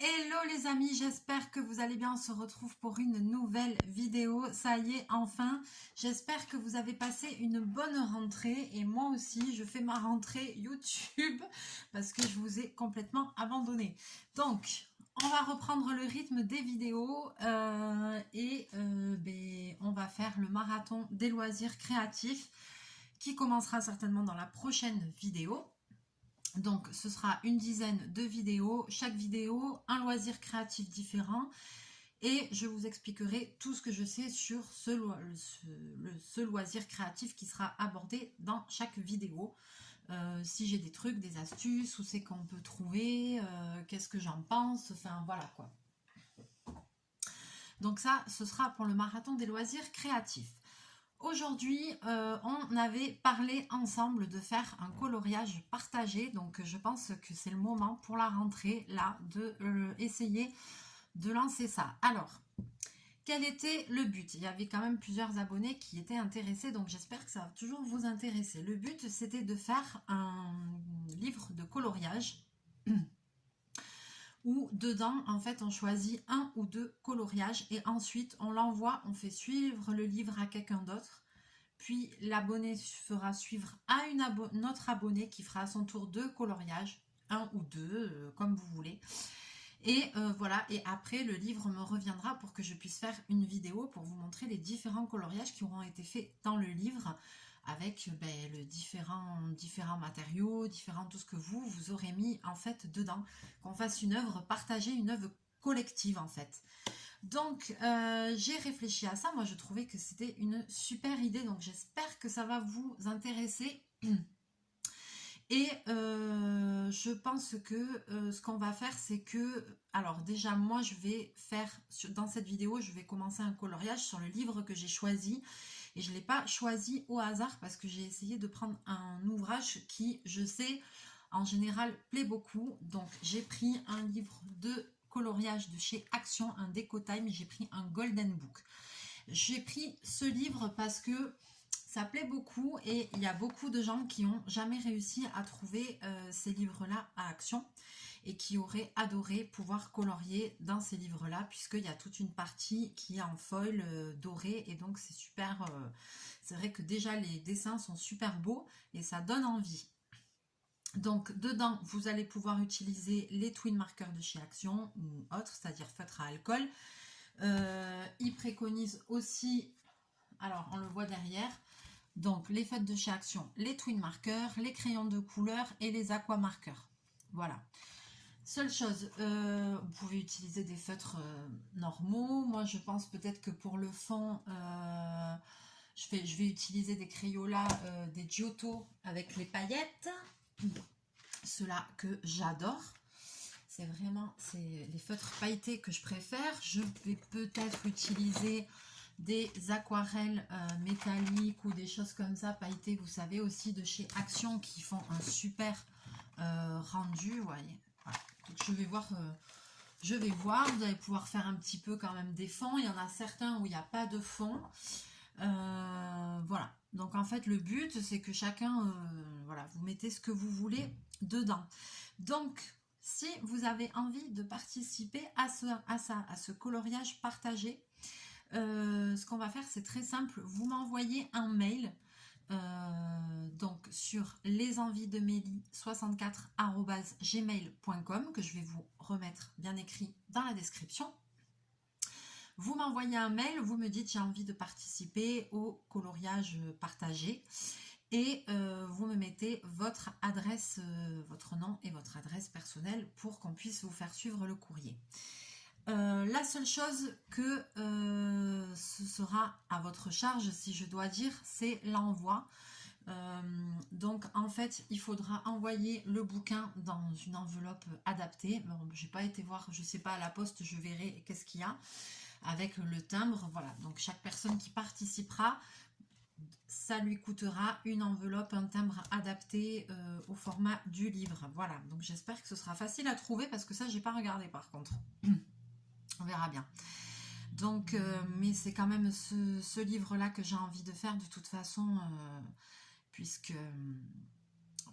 Hello les amis, j'espère que vous allez bien. On se retrouve pour une nouvelle vidéo. Ça y est, enfin. J'espère que vous avez passé une bonne rentrée. Et moi aussi, je fais ma rentrée YouTube parce que je vous ai complètement abandonné. Donc, on va reprendre le rythme des vidéos on va faire le marathon des loisirs créatifs qui commencera certainement dans la prochaine vidéo. Donc, ce sera une dizaine de vidéos. Chaque vidéo, un loisir créatif différent. Et je vous expliquerai tout ce que je sais sur ce loisir créatif qui sera abordé dans chaque vidéo. Si j'ai des trucs, des astuces, où c'est qu'on peut trouver, qu'est-ce que j'en pense, enfin voilà quoi. Donc ça, ce sera pour le marathon des loisirs créatifs. Aujourd'hui, on avait parlé ensemble de faire un coloriage partagé, donc je pense que c'est le moment pour la rentrée, là, de essayer de lancer ça. Alors, quel était le but? Il y avait quand même plusieurs abonnés qui étaient intéressés, donc j'espère que ça va toujours vous intéresser. Le but, c'était de faire un livre de coloriage où dedans, en fait, on choisit un ou deux coloriages et ensuite, on l'envoie, on fait suivre le livre à quelqu'un d'autre. Puis l'abonné fera suivre à notre abonné qui fera à son tour deux coloriages, un ou deux, comme vous voulez. Et voilà, et après le livre me reviendra pour que je puisse faire une vidéo pour vous montrer les différents coloriages qui auront été faits dans le livre avec le différents matériaux, tout ce que vous aurez mis en fait dedans. Qu'on fasse une œuvre partagée, une œuvre collective en fait. Donc, j'ai réfléchi à ça. Moi, je trouvais que c'était une super idée. Donc, j'espère que ça va vous intéresser. Et je pense que ce qu'on va faire, c'est que... Alors, déjà, moi, je vais faire... Dans cette vidéo, je vais commencer un coloriage sur le livre que j'ai choisi. Et je ne l'ai pas choisi au hasard parce que j'ai essayé de prendre un ouvrage qui, je sais, en général, plaît beaucoup. Donc, j'ai pris un livre de coloriage de chez Action, un Déco-Time, j'ai pris un Golden Book. J'ai pris ce livre parce que ça plaît beaucoup et il y a beaucoup de gens qui n'ont jamais réussi à trouver ces livres-là à Action et qui auraient adoré pouvoir colorier dans ces livres-là puisqu'il y a toute une partie qui est en foil doré et donc c'est super... c'est vrai que déjà les dessins sont super beaux et ça donne envie. Donc dedans, vous allez pouvoir utiliser les twin markers de chez Action ou autres, c'est-à-dire feutre à alcool. Ils préconisent aussi, alors on le voit derrière, donc les feutres de chez Action, les twin markers, les crayons de couleur et les aqua markers. Voilà. Seule chose, vous pouvez utiliser des feutres normaux. Moi, je pense peut-être que pour le fond, je vais utiliser des Crayola, des Giotto avec les paillettes. Ceux-là que j'adore. C'est vraiment les feutres pailletés que je préfère. Je vais peut-être utiliser des aquarelles métalliques ou des choses comme ça, pailletées, vous savez, aussi de chez Action qui font un super rendu. Vous voyez. Voilà. Donc, je vais voir. Vous allez pouvoir faire un petit peu quand même des fonds. Il y en a certains où il n'y a pas de fond. Voilà. Donc en fait le but c'est que chacun, voilà, vous mettez ce que vous voulez dedans. Donc si vous avez envie de participer à ce coloriage partagé, ce qu'on va faire c'est très simple. Vous m'envoyez un mail donc sur lesenviesdemélie64@gmail.com que je vais vous remettre bien écrit dans la description. Vous m'envoyez un mail, vous me dites j'ai envie de participer au coloriage partagé et vous me mettez votre adresse, votre nom et votre adresse personnelle pour qu'on puisse vous faire suivre le courrier. La seule chose que ce sera à votre charge, si je dois dire, c'est l'envoi. Donc en fait il faudra envoyer le bouquin dans une enveloppe adaptée. Bon, j'ai pas été voir, je sais pas, à la poste, je verrai qu'est-ce qu'il y a avec le timbre. Voilà, donc chaque personne qui participera, ça lui coûtera une enveloppe, un timbre adapté au format du livre. Voilà, donc j'espère que ce sera facile à trouver parce que ça j'ai pas regardé par contre. On verra bien. Donc mais c'est quand même ce livre là que j'ai envie de faire de toute façon puisque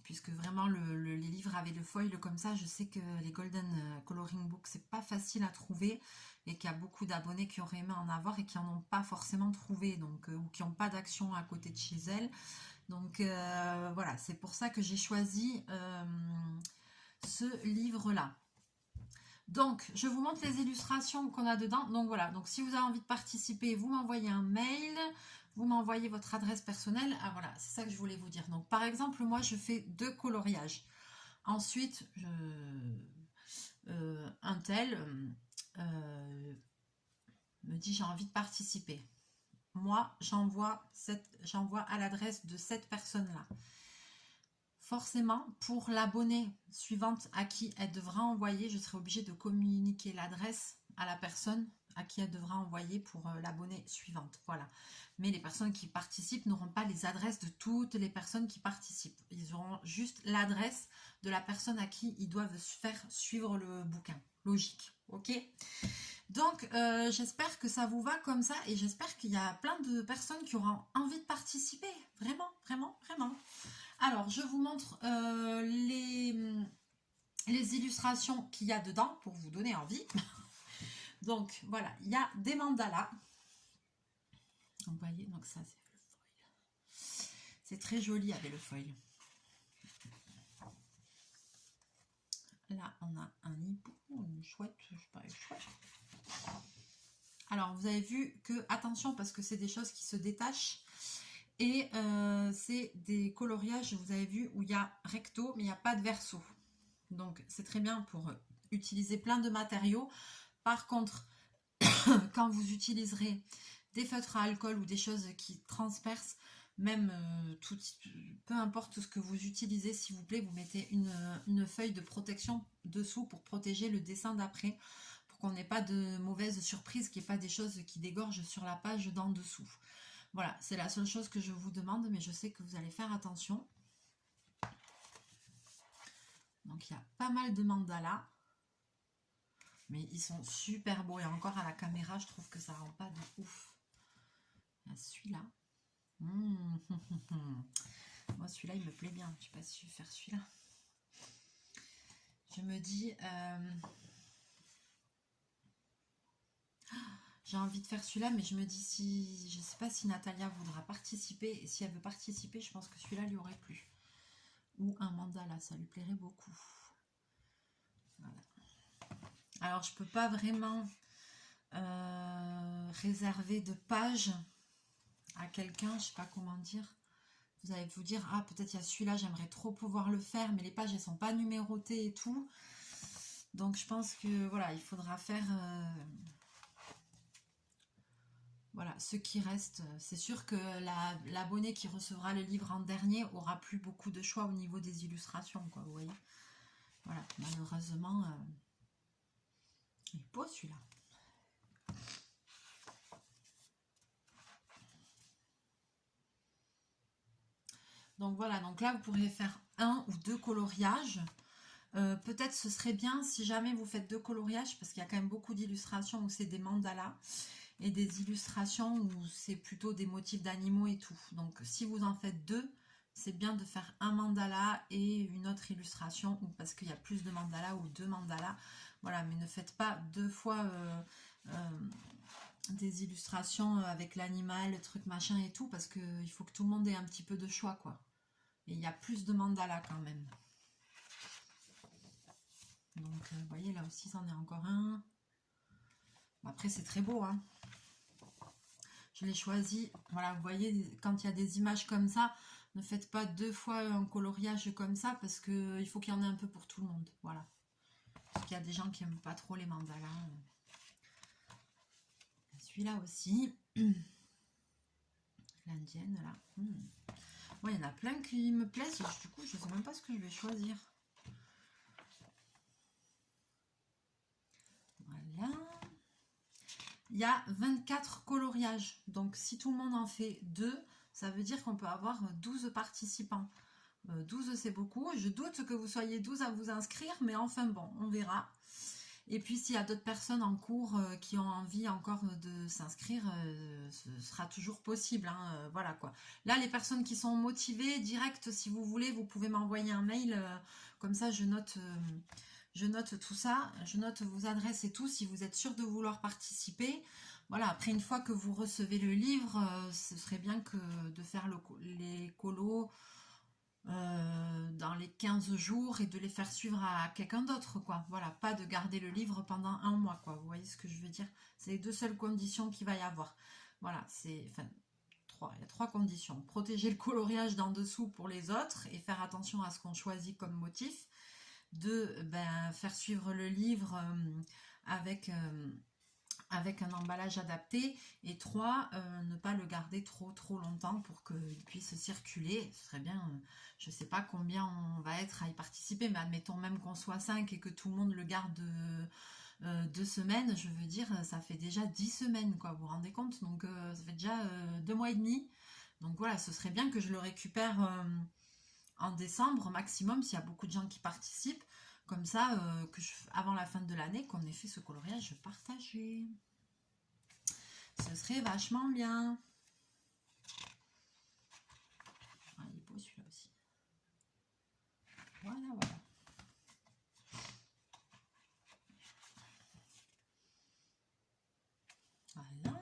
puisque vraiment les livres avec le foil comme ça, je sais que les Golden Coloring Books, c'est pas facile à trouver et qu'il y a beaucoup d'abonnés qui auraient aimé en avoir et qui n'en ont pas forcément trouvé, donc, ou qui n'ont pas d'action à côté de chez elles. Donc voilà, c'est pour ça que j'ai choisi ce livre-là. Donc, je vous montre les illustrations qu'on a dedans. Donc voilà, donc si vous avez envie de participer, vous m'envoyez un mail, vous m'envoyez votre adresse personnelle. Ah voilà, c'est ça que je voulais vous dire. Donc par exemple, moi je fais 2 coloriages. Ensuite, un tel me dit j'ai envie de participer. Moi, j'envoie à l'adresse de cette personne-là. Forcément, pour l'abonné suivante à qui elle devra envoyer, je serai obligée de communiquer l'adresse à la personne à qui elle devra envoyer pour l'abonné suivante. Voilà. Mais les personnes qui participent n'auront pas les adresses de toutes les personnes qui participent. Ils auront juste l'adresse de la personne à qui ils doivent faire suivre le bouquin. Logique. Ok ? Donc, j'espère que ça vous va comme ça et j'espère qu'il y a plein de personnes qui auront envie de participer. Vraiment, vraiment, vraiment. Alors, je vous montre les illustrations qu'il y a dedans pour vous donner envie. Donc, voilà, il y a des mandalas. Vous voyez, donc ça, c'est le foil. C'est très joli avec le foil. Là, on a un hibou, une chouette, je sais pas, une chouette. Alors, vous avez vu que, attention, parce que c'est des choses qui se détachent. Et c'est des coloriages, vous avez vu, où il y a recto, mais il n'y a pas de verso. Donc, c'est très bien pour utiliser plein de matériaux. Par contre, quand vous utiliserez des feutres à alcool ou des choses qui transpercent, même peu importe ce que vous utilisez, s'il vous plaît, vous mettez une feuille de protection dessous pour protéger le dessin d'après, pour qu'on n'ait pas de mauvaises surprises, qu'il n'y ait pas des choses qui dégorgent sur la page d'en dessous. Voilà, c'est la seule chose que je vous demande, mais je sais que vous allez faire attention. Donc, il y a pas mal de mandalas. Mais ils sont super beaux. Et encore à la caméra, je trouve que ça rend pas de ouf. Il y a celui-là. Moi, celui-là, il me plaît bien. Je ne sais pas si je vais faire celui-là. Je me dis... j'ai envie de faire celui-là, mais je me dis si... Je ne sais pas si Natalia voudra participer. Et si elle veut participer, je pense que celui-là lui aurait plu. Ou un mandala, ça lui plairait beaucoup. Voilà. Alors, je peux pas vraiment réserver de page à quelqu'un, je sais pas comment dire. Vous allez vous dire, ah, peut-être il y a celui-là, j'aimerais trop pouvoir le faire, mais les pages, elles sont pas numérotées et tout. Donc, je pense que, voilà, il faudra faire... voilà, ce qui reste. C'est sûr que l'abonné qui recevra le livre en dernier aura plus beaucoup de choix au niveau des illustrations, quoi, vous voyez. Voilà, malheureusement... il est beau celui-là. Donc voilà, donc là vous pourriez faire 1 ou 2 coloriages. Peut-être ce serait bien si jamais vous faites 2 coloriages, parce qu'il y a quand même beaucoup d'illustrations où c'est des mandalas et des illustrations où c'est plutôt des motifs d'animaux et tout. Donc si vous en faites 2, c'est bien de faire un mandala et une autre illustration, ou parce qu'il y a plus de mandalas ou 2 mandalas. Voilà, mais ne faites pas 2 fois des illustrations avec l'animal, le truc machin et tout, parce qu'il faut que tout le monde ait un petit peu de choix, quoi. Et il y a plus de mandalas quand même. Donc, vous voyez, là aussi, c'en est encore un. Après, c'est très beau, hein. Je l'ai choisi. Voilà, vous voyez, quand il y a des images comme ça, ne faites pas 2 fois un coloriage comme ça, parce qu'il faut qu'il y en ait un peu pour tout le monde. Voilà. Parce qu'il y a des gens qui n'aiment pas trop les mandalas. Celui-là aussi. L'indienne, là. Bon, il y en a plein qui me plaisent. Du coup, je ne sais même pas ce que je vais choisir. Voilà. Il y a 24 coloriages. Donc, si tout le monde en fait 2, ça veut dire qu'on peut avoir 12 participants. 12, c'est beaucoup. Je doute que vous soyez 12 à vous inscrire, mais enfin bon, on verra. Et puis s'il y a d'autres personnes en cours qui ont envie encore de s'inscrire, ce sera toujours possible, hein, voilà quoi. Là, les personnes qui sont motivées, direct, si vous voulez, vous pouvez m'envoyer un mail, comme ça je note tout ça, je note vos adresses et tout, si vous êtes sûr de vouloir participer. Voilà, après une fois que vous recevez le livre, ce serait bien que de faire les colos dans les 15 jours et de les faire suivre à quelqu'un d'autre, quoi. Voilà, pas de garder le livre pendant un mois, quoi. Vous voyez ce que je veux dire? C'est les deux seules conditions qu'il va y avoir. Voilà, enfin, il y a trois conditions. Protéger le coloriage d'en dessous pour les autres et faire attention à ce qu'on choisit comme motif. Deux, faire suivre le livre avec un emballage adapté, et 3, ne pas le garder trop longtemps pour qu'il puisse circuler. Ce serait bien, je sais pas combien on va être à y participer, mais admettons même qu'on soit 5 et que tout le monde le garde 2 semaines, je veux dire, ça fait déjà 10 semaines, quoi, vous vous rendez compte? Donc ça fait déjà 2 mois et demi. Donc voilà, ce serait bien que je le récupère en décembre maximum, s'il y a beaucoup de gens qui participent. Comme ça, avant la fin de l'année, qu'on ait fait ce coloriage partagé. Ce serait vachement bien. Ah, il est beau celui-là aussi. Voilà, voilà. Voilà.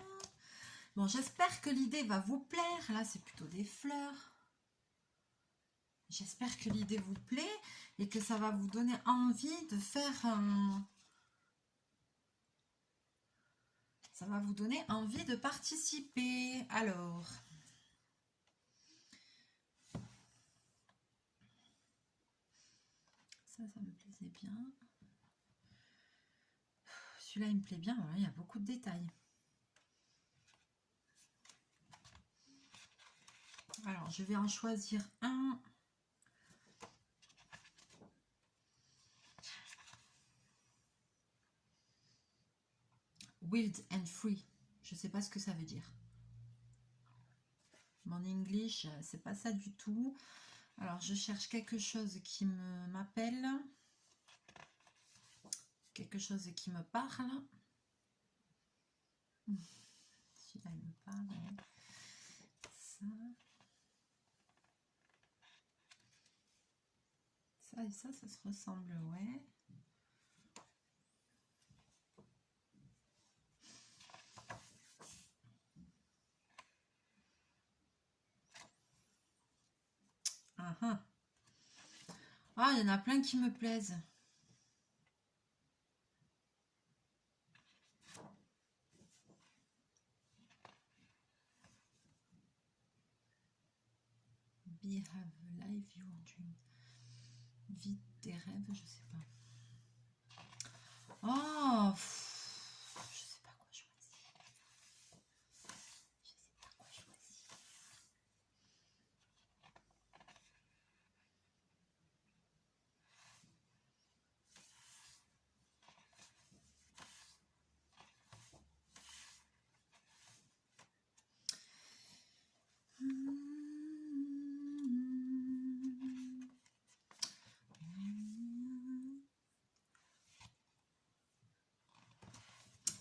Bon, j'espère que l'idée va vous plaire. Là, c'est plutôt des fleurs. J'espère que l'idée vous plaît et que ça va vous donner envie de faire un... Ça va vous donner envie de participer. Alors, ça me plaisait bien. Celui-là, il me plaît bien. Voilà, il y a beaucoup de détails. Alors, je vais en choisir un. Wild and free. Je ne sais pas ce que ça veut dire. Mon English, c'est pas ça du tout. Alors, je cherche quelque chose qui m'appelle. Quelque chose qui me parle. Celui-là, il me parle. Ça. Ça et ça se ressemble, ouais. Ah, il y en a plein qui me plaisent. Be have life your dream. Vie tes rêves, je sais pas. Oh, je sais pas quoi choisir. Je sais pas quoi choisir.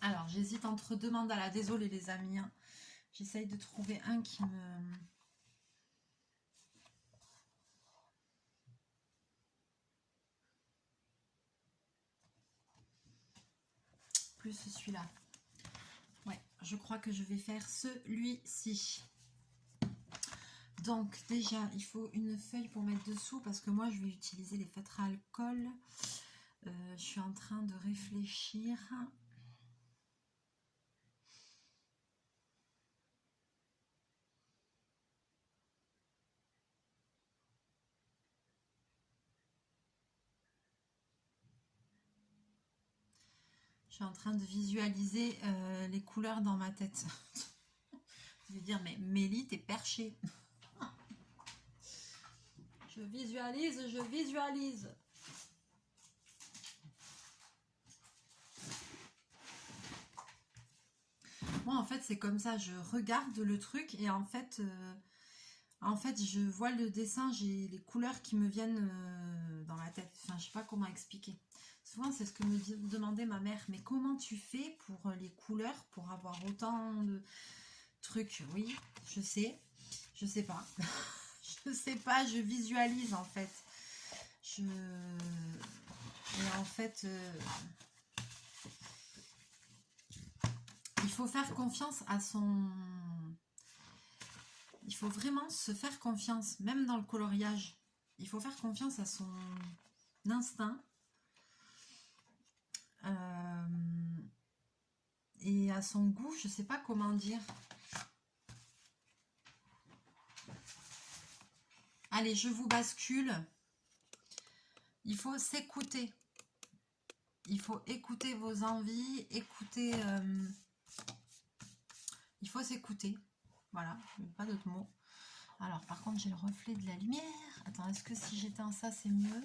Alors, j'hésite entre deux mandalas. Désolée les amis. Hein. J'essaye de trouver un qui me... Plus celui-là. Ouais, je crois que je vais faire celui-ci. Donc déjà, il faut une feuille pour mettre dessous parce que moi, je vais utiliser les feutres à alcool. Je suis en train de réfléchir. Je suis en train de visualiser les couleurs dans ma tête. Je vais dire, mais Mélie, t'es perchée. Je visualise, je visualise. Moi, en fait, c'est comme ça. Je regarde le truc et en fait, je vois le dessin. J'ai les couleurs qui me viennent dans la tête. Enfin, je sais pas comment expliquer. Souvent, c'est ce que me demandait ma mère. Mais comment tu fais pour les couleurs, pour avoir autant de trucs? Oui, je sais. Je sais pas. Je sais pas, je visualise en fait. Et en fait, il faut faire confiance à son... Il faut vraiment se faire confiance, même dans le coloriage. Il faut faire confiance à son instinct. Et à son goût, je sais pas comment dire. Allez, je vous bascule. Il faut s'écouter. Il faut écouter vos envies, écouter... il faut s'écouter. Voilà, pas d'autres mots. Alors, par contre, j'ai le reflet de la lumière. Attends, est-ce que si j'éteins ça, c'est mieux?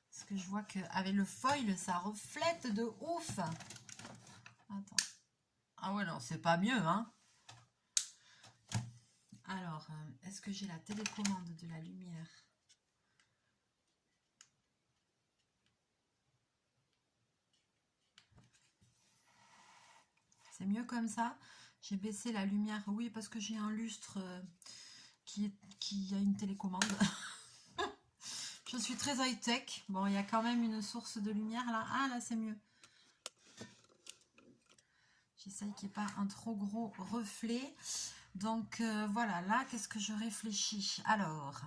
Parce que je vois qu'avec le foil, ça reflète de ouf. Attends. Ah ouais, non, c'est pas mieux, hein. Alors, est-ce que j'ai la télécommande de la lumière? C'est mieux comme ça. J'ai baissé la lumière. Oui, parce que j'ai un lustre qui a une télécommande. Je suis très high-tech. Bon, il y a quand même une source de lumière là. Ah, là, c'est mieux. J'essaye qu'il n'y ait pas un trop gros reflet. Donc, voilà. Là, qu'est-ce que je réfléchis? Alors,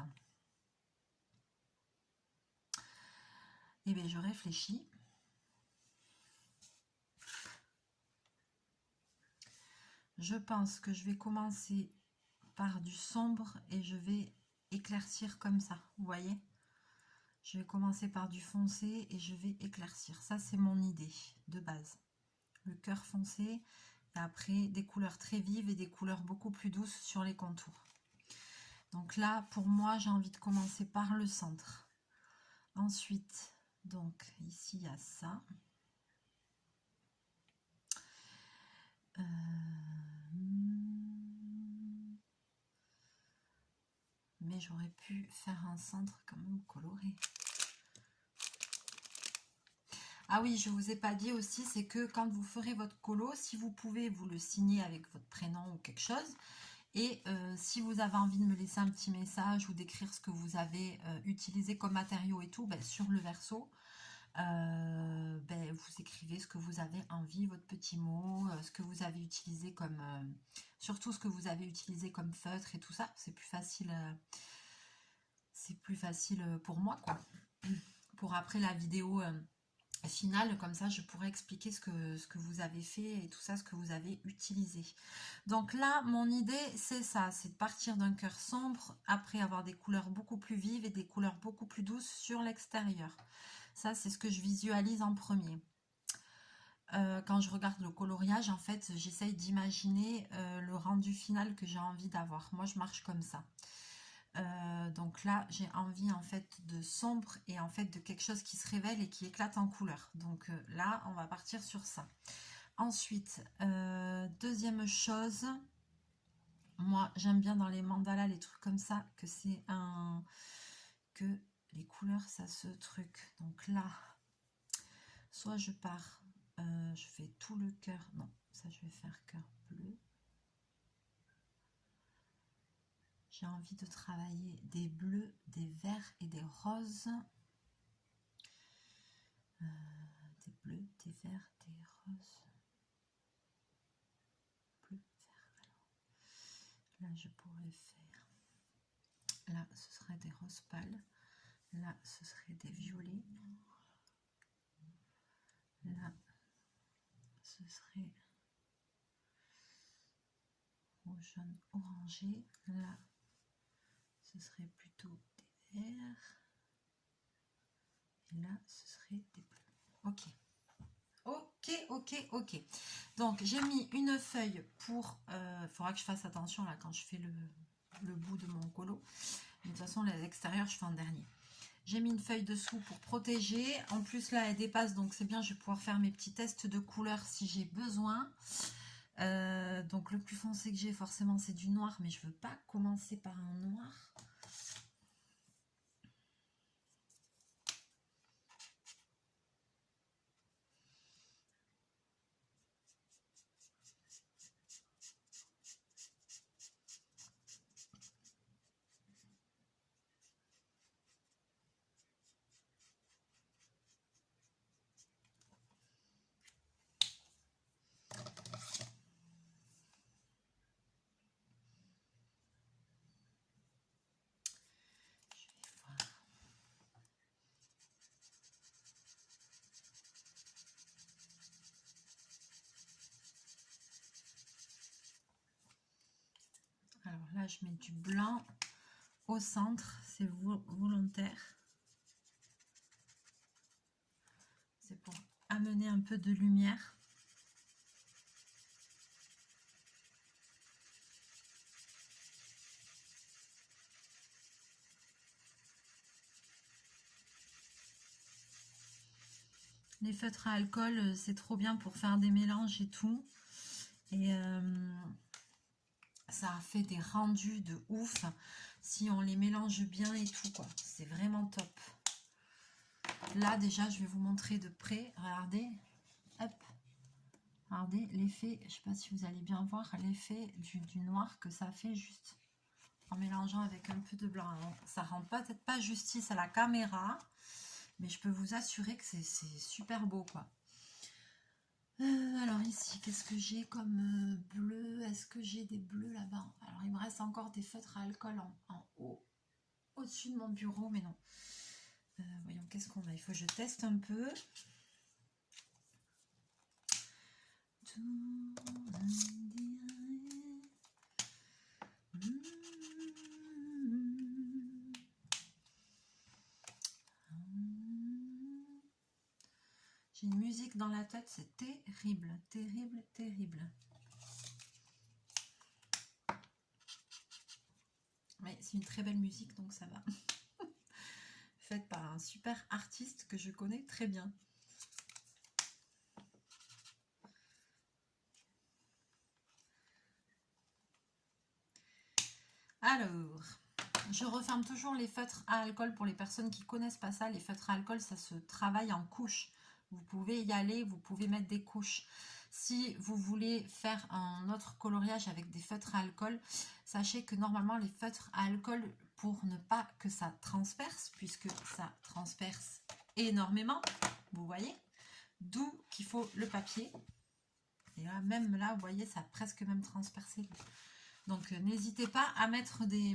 eh bien, je réfléchis. Je pense que je vais commencer par du sombre et je vais éclaircir comme ça. Vous voyez? Je vais commencer par du foncé et je vais éclaircir. Ça, c'est mon idée de base. Le cœur foncé et après des couleurs très vives et des couleurs beaucoup plus douces sur les contours. Donc là, pour moi, j'ai envie de commencer par le centre. Ensuite, donc ici, il y a ça. Mais j'aurais pu faire un centre quand même coloré. Ah oui, je vous ai pas dit aussi, c'est que quand vous ferez votre colo, si vous pouvez, vous le signer avec votre prénom ou quelque chose. Et si vous avez envie de me laisser un petit message ou d'écrire ce que vous avez utilisé comme matériau et tout, ben, sur le verso, ben, vous écrivez ce que vous avez envie, votre petit mot, ce que vous avez utilisé comme... surtout ce que vous avez utilisé comme feutre et tout ça, c'est plus facile pour moi, quoi. Pour après la vidéo finale, comme ça je pourrais expliquer ce que vous avez fait et tout ça, ce que vous avez utilisé. Donc là, mon idée, c'est ça, c'est de partir d'un cœur sombre, après avoir des couleurs beaucoup plus vives et des couleurs beaucoup plus douces sur l'extérieur. Ça, c'est ce que je visualise en premier. Quand je regarde le coloriage, en fait, j'essaye d'imaginer le rendu final que j'ai envie d'avoir. Moi, je marche comme ça. Donc là, j'ai envie en fait de sombre et en fait de quelque chose qui se révèle et qui éclate en couleur. Donc là, on va partir sur ça. Ensuite, deuxième chose, moi j'aime bien dans les mandalas, les trucs comme ça, que c'est que les couleurs, ça se truc. Donc là, soit je pars, je fais tout le cœur. Non, ça je vais faire cœur bleu. J'ai envie de travailler des bleus, des verts et des roses. Des bleus, des verts, des roses. Bleu, vert. Alors, là, je pourrais faire... Là, ce serait des roses pâles. Là, ce serait des violets. Là, ce serait rouge, jaune, orangé. Là, ce serait plutôt des verts. Et là, ce serait des bleus. Ok. Ok. Donc, j'ai mis une feuille pour... Il faudra que je fasse attention là quand je fais le bout de mon colo. Mais de toute façon, l'extérieur, je fais en dernier. J'ai mis une feuille dessous pour protéger. En plus, là, elle dépasse, donc c'est bien. Je vais pouvoir faire mes petits tests de couleurs si j'ai besoin. Donc, le plus foncé que j'ai, forcément, c'est du noir. Mais je ne veux pas commencer par un noir. là, je mets du blanc au centre, c'est volontaire. C'est pour amener un peu de lumière. Les feutres à alcool, c'est trop bien pour faire des mélanges et tout. Et ça fait des rendus de ouf si on les mélange bien et tout, quoi. C'est vraiment top. Là, déjà, je vais vous montrer de près. Regardez. Hop. Regardez l'effet. Je ne sais pas si vous allez bien voir l'effet du noir que ça fait juste en mélangeant avec un peu de blanc. Alors, ça rend peut-être pas justice à la caméra, mais je peux vous assurer que c'est super beau, quoi. Alors ici, qu'est-ce que j'ai comme bleu? Est-ce que j'ai des bleus là-bas? Alors il me reste encore des feutres à alcool en haut, au-dessus de mon bureau, mais non. Voyons, qu'est-ce qu'on a? Il faut que je teste un peu. J'ai une musique dans la tête, c'est terrible, terrible, terrible. Mais c'est une très belle musique, donc ça va. Faite par un super artiste que je connais très bien. Alors, je referme toujours les feutres à alcool pour les personnes qui ne connaissent pas ça. Les feutres à alcool, ça se travaille en couches. Vous pouvez y aller, vous pouvez mettre des couches. Si vous voulez faire un autre coloriage avec des feutres à alcool, sachez que normalement les feutres à alcool, pour ne pas que ça transperce, puisque ça transperce énormément, vous voyez, d'où qu'il faut le papier. Et là, même là, vous voyez, ça a presque même transpercé. Donc n'hésitez pas à mettre des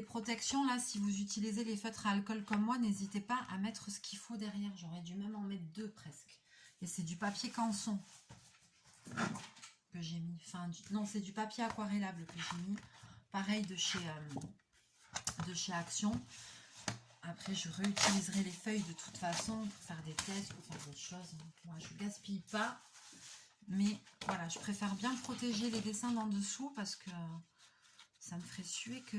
protections là. Si vous utilisez les feutres à alcool comme moi, n'hésitez pas à mettre ce qu'il faut derrière. J'aurais dû même en mettre deux presque. Et c'est du papier canson que j'ai mis. Enfin, non, c'est du papier aquarellable que j'ai mis. Pareil de chez Action. Après, je réutiliserai les feuilles de toute façon pour faire des pièces, pour faire d'autres choses. Moi, je ne gaspille pas. Mais voilà, je préfère bien protéger les dessins d'en dessous parce que ça me ferait suer que...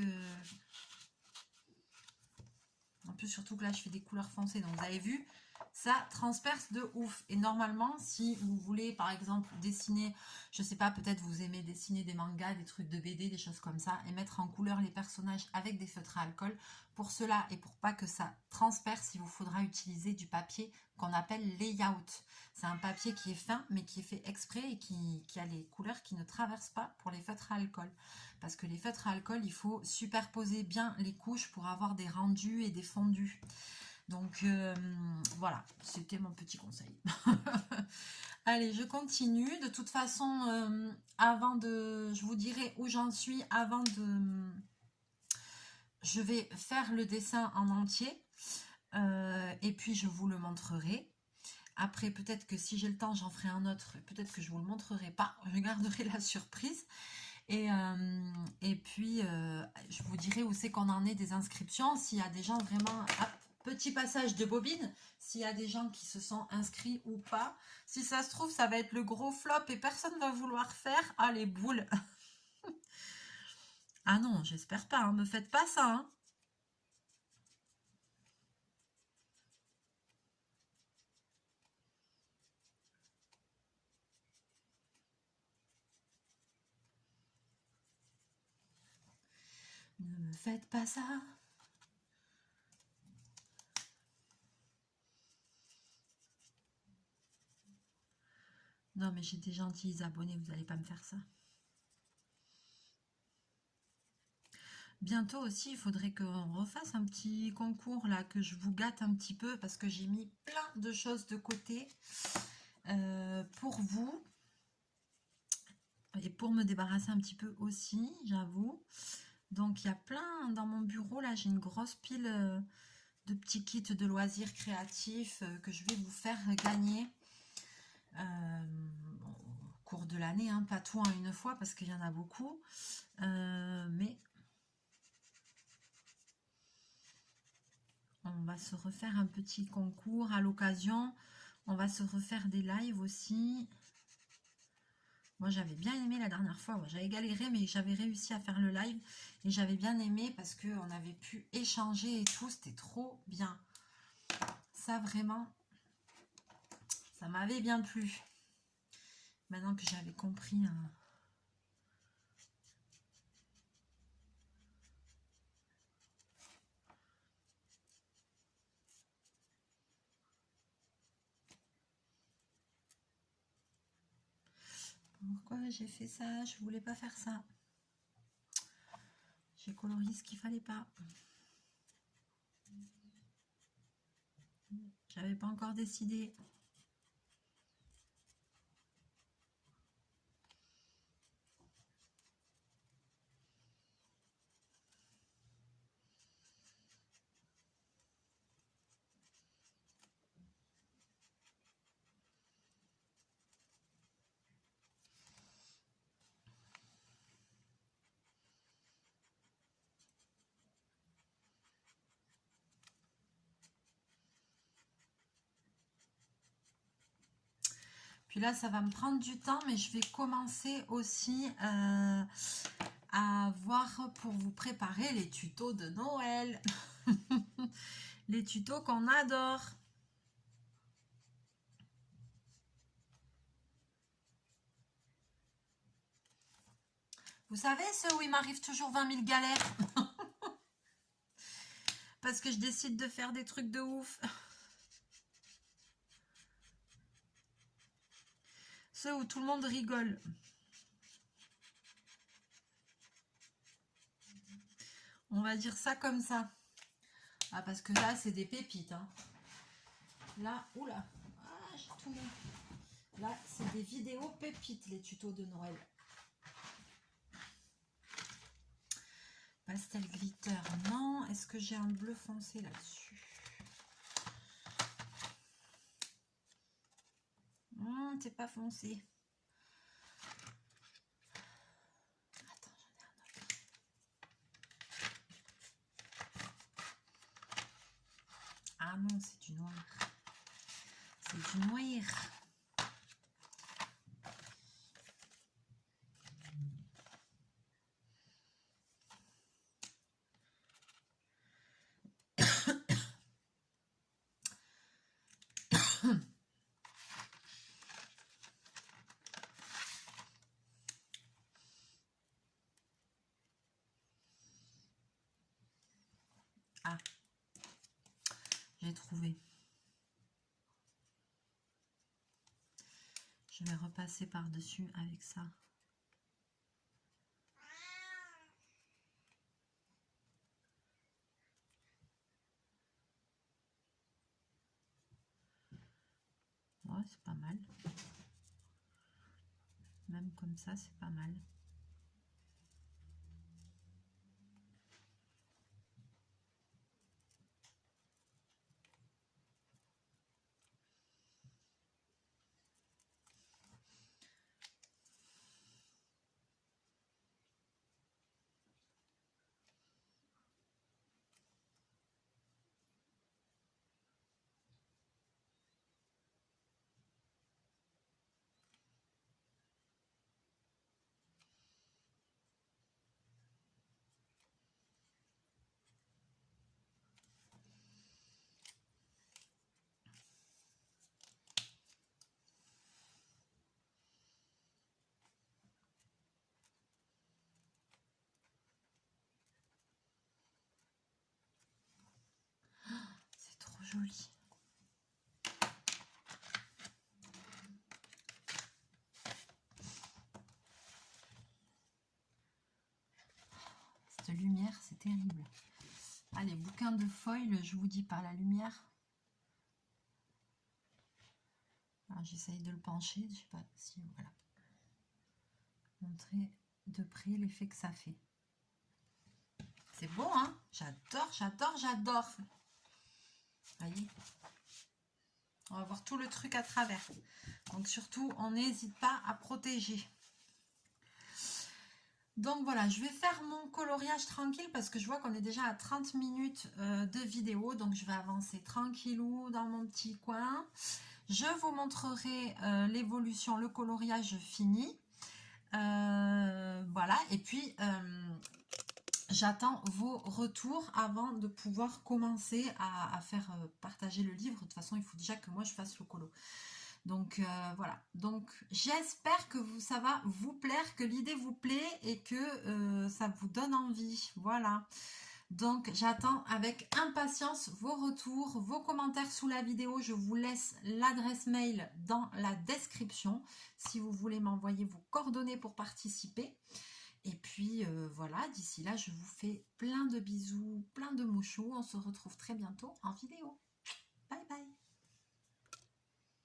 En plus, surtout que là, je fais des couleurs foncées. Donc, vous avez vu, ça transperce de ouf. Et normalement, si vous voulez, par exemple, dessiner, je sais pas, peut-être vous aimez dessiner des mangas, des trucs de BD, des choses comme ça, et mettre en couleur les personnages avec des feutres à alcool. Pour cela, et pour pas que ça transperce, il vous faudra utiliser du papier qu'on appelle layout. C'est un papier qui est fin, mais qui est fait exprès et qui a les couleurs qui ne traversent pas pour les feutres à alcool. Parce que les feutres à alcool, il faut superposer bien les couches pour avoir des rendus et des fondus. Donc voilà, c'était mon petit conseil. Allez, je continue. De toute façon, je vous dirai où j'en suis avant de... Je vais faire le dessin en entier et puis je vous le montrerai. Après, peut-être que si j'ai le temps, j'en ferai un autre. Peut-être que je ne vous le montrerai pas. Je garderai la surprise. Et puis, je vous dirai où c'est qu'on en est des inscriptions. S'il y a des gens vraiment... Hop, petit passage de bobine. S'il y a des gens qui se sont inscrits ou pas. Si ça se trouve, ça va être le gros flop et personne ne va vouloir faire. Ah, les boules. Ah non, j'espère pas. Hein. Me faites pas ça. Hein. Ne me faites pas ça. Non, mais j'ai des gentils abonnés, vous n'allez pas me faire ça. Bientôt aussi, il faudrait qu'on refasse un petit concours là, que je vous gâte un petit peu parce que j'ai mis plein de choses de côté pour vous et pour me débarrasser un petit peu aussi, j'avoue. Donc il y a plein dans mon bureau là, j'ai une grosse pile de petits kits de loisirs créatifs que je vais vous faire gagner au cours de l'année, hein, pas tout en une fois parce qu'il y en a beaucoup. Mais on va se refaire un petit concours à l'occasion. On va se refaire des lives aussi. Moi, j'avais bien aimé la dernière fois. Ouais, j'avais galéré, mais j'avais réussi à faire le live. Et j'avais bien aimé parce qu'on avait pu échanger et tout. C'était trop bien. Ça, vraiment, ça m'avait bien plu. Maintenant que j'avais compris... Pourquoi j'ai fait ça? Je voulais pas faire ça. J'ai colorié ce qu'il fallait pas. J'avais pas encore décidé. Puis là, ça va me prendre du temps, mais je vais commencer aussi à voir pour vous préparer les tutos de Noël. Les tutos qu'on adore. Vous savez, ceux où il m'arrive toujours 20 000 galères. Parce que je décide de faire des trucs de ouf. Ceux où tout le monde rigole. On va dire ça comme ça. Ah, parce que là, c'est des pépites. Hein. Là, oula. Ah, j'ai tout mis. Là, c'est des vidéos pépites, les tutos de Noël. Pastel glitter, non. Est-ce que j'ai un bleu foncé là-dessus? C'est pas foncé. Attends, j'en ai un autre. Ah non, c'est du noir. C'est du noir. Ah, j'ai trouvé. Je vais repasser par-dessus avec ça. Ouais, c'est pas mal. Même comme ça, c'est pas mal. C'est trop joli. Cette lumière, c'est terrible. Allez, bouquin de foil, je vous dis par la lumière. J'essaye de le pencher, je sais pas si, voilà. Montrer de près l'effet que ça fait. C'est beau, hein? J'adore, j'adore, j'adore. Voyez? On va voir tout le truc à travers. Donc surtout, on n'hésite pas à protéger. Donc voilà, je vais faire mon coloriage tranquille parce que je vois qu'on est déjà à 30 minutes de vidéo. Donc je vais avancer tranquillou dans mon petit coin. Je vous montrerai l'évolution, le coloriage fini. Voilà, et puis j'attends vos retours avant de pouvoir commencer à faire partager le livre. De toute façon, il faut déjà que moi je fasse le colo. Donc voilà, donc j'espère que ça va vous plaire, que l'idée vous plaît et que ça vous donne envie. Voilà, donc j'attends avec impatience vos retours, vos commentaires sous la vidéo. Je vous laisse l'adresse mail dans la description si vous voulez m'envoyer vos coordonnées pour participer. Et puis voilà, d'ici là je vous fais plein de bisous, plein de mouchous. On se retrouve très bientôt en vidéo.